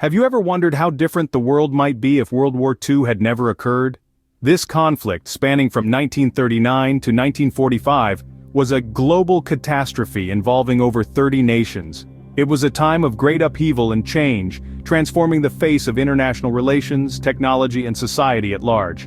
Have you ever wondered how different the world might be if World War II had never occurred? This conflict, spanning from 1939 to 1945, was a global catastrophe involving over 30 nations. It was a time of great upheaval and change, transforming the face of international relations, technology, and society at large.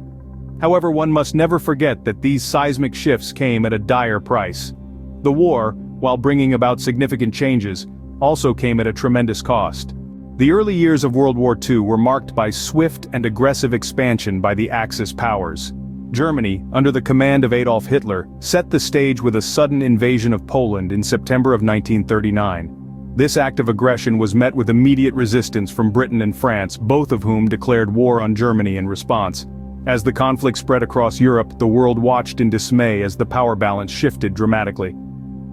However, one must never forget that these seismic shifts came at a dire price. The war, while bringing about significant changes, also came at a tremendous cost. The early years of World War II were marked by swift and aggressive expansion by the Axis powers. Germany, under the command of Adolf Hitler, set the stage with a sudden invasion of Poland in September of 1939. This act of aggression was met with immediate resistance from Britain and France, both of whom declared war on Germany in response. As the conflict spread across Europe, the world watched in dismay as the power balance shifted dramatically.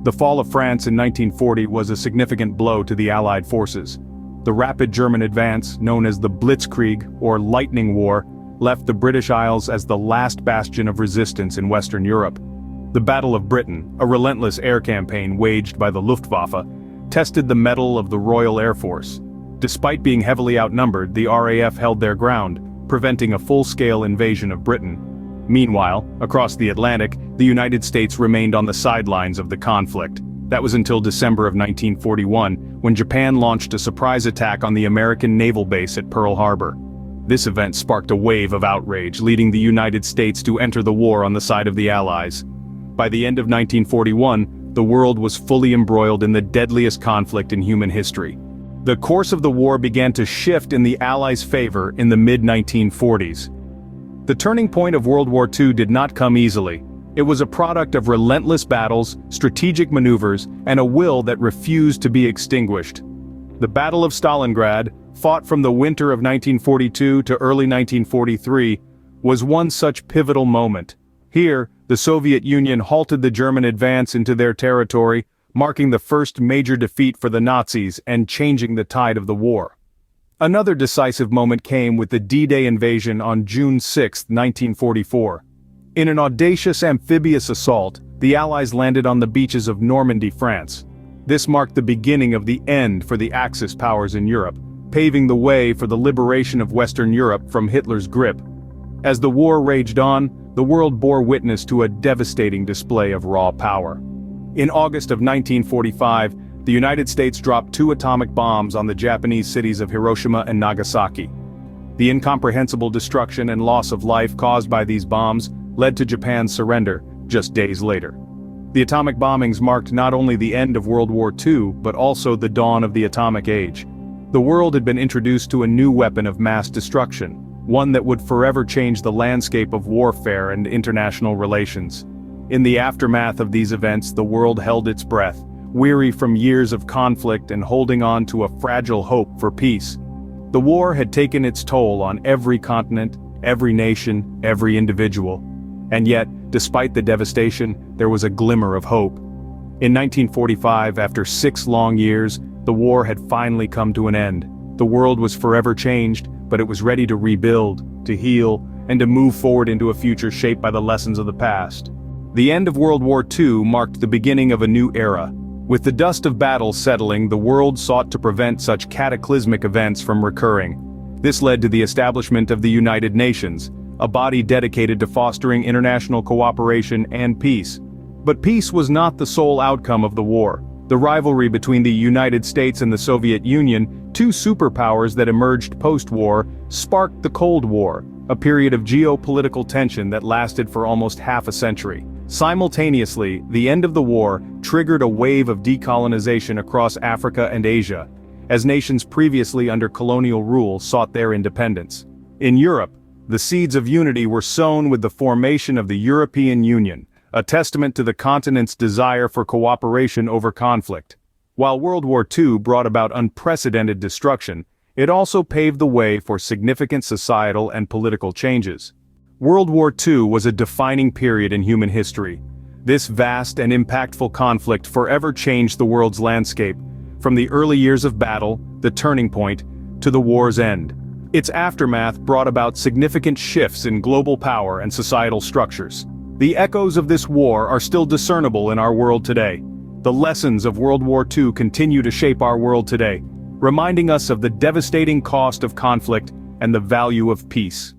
The fall of France in 1940 was a significant blow to the Allied forces. The rapid German advance, known as the Blitzkrieg, or Lightning War, left the British Isles as the last bastion of resistance in Western Europe. The Battle of Britain, a relentless air campaign waged by the Luftwaffe, tested the mettle of the Royal Air Force. Despite being heavily outnumbered, the RAF held their ground, preventing a full-scale invasion of Britain. Meanwhile, across the Atlantic, the United States remained on the sidelines of the conflict. That was until December of 1941, when Japan launched a surprise attack on the American naval base at Pearl Harbor. This event sparked a wave of outrage, leading the United States to enter the war on the side of the Allies. By the end of 1941, the world was fully embroiled in the deadliest conflict in human history. The course of the war began to shift in the Allies' favor in the mid-1940s. The turning point of World War II did not come easily. It was a product of relentless battles, strategic maneuvers, and a will that refused to be extinguished. The Battle of Stalingrad, fought from the winter of 1942 to early 1943, was one such pivotal moment. Here, the Soviet Union halted the German advance into their territory, marking the first major defeat for the Nazis and changing the tide of the war. Another decisive moment came with the D-Day invasion on June 6, 1944. In an audacious amphibious assault, the Allies landed on the beaches of Normandy, France. This marked the beginning of the end for the Axis powers in Europe, paving the way for the liberation of Western Europe from Hitler's grip. As the war raged on, the world bore witness to a devastating display of raw power. In August of 1945, the United States dropped 2 atomic bombs on the Japanese cities of Hiroshima and Nagasaki. The incomprehensible destruction and loss of life caused by these bombs led to Japan's surrender just days later. The atomic bombings marked not only the end of World War II, but also the dawn of the atomic age. The world had been introduced to a new weapon of mass destruction, one that would forever change the landscape of warfare and international relations. In the aftermath of these events, the world held its breath, weary from years of conflict and holding on to a fragile hope for peace. The war had taken its toll on every continent, every nation, every individual. And yet, despite the devastation, there was a glimmer of hope. In 1945, after 6 long years, the war had finally come to an end. The world was forever changed, but it was ready to rebuild, to heal, and to move forward into a future shaped by the lessons of the past. The end of World War II marked the beginning of a new era. With the dust of battle settling, the world sought to prevent such cataclysmic events from recurring. This led to the establishment of the United Nations, a body dedicated to fostering international cooperation and peace. But peace was not the sole outcome of the war. The rivalry between the United States and the Soviet Union, 2 superpowers that emerged post-war, sparked the Cold War, a period of geopolitical tension that lasted for almost half a century. Simultaneously, the end of the war triggered a wave of decolonization across Africa and Asia, as nations previously under colonial rule sought their independence. In Europe, the seeds of unity were sown with the formation of the European Union, a testament to the continent's desire for cooperation over conflict. While World War II brought about unprecedented destruction, it also paved the way for significant societal and political changes. World War II was a defining period in human history. This vast and impactful conflict forever changed the world's landscape, from the early years of battle, the turning point, to the war's end. Its aftermath brought about significant shifts in global power and societal structures. The echoes of this war are still discernible in our world today. The lessons of World War II continue to shape our world today. reminding us of the devastating cost of conflict and the value of peace.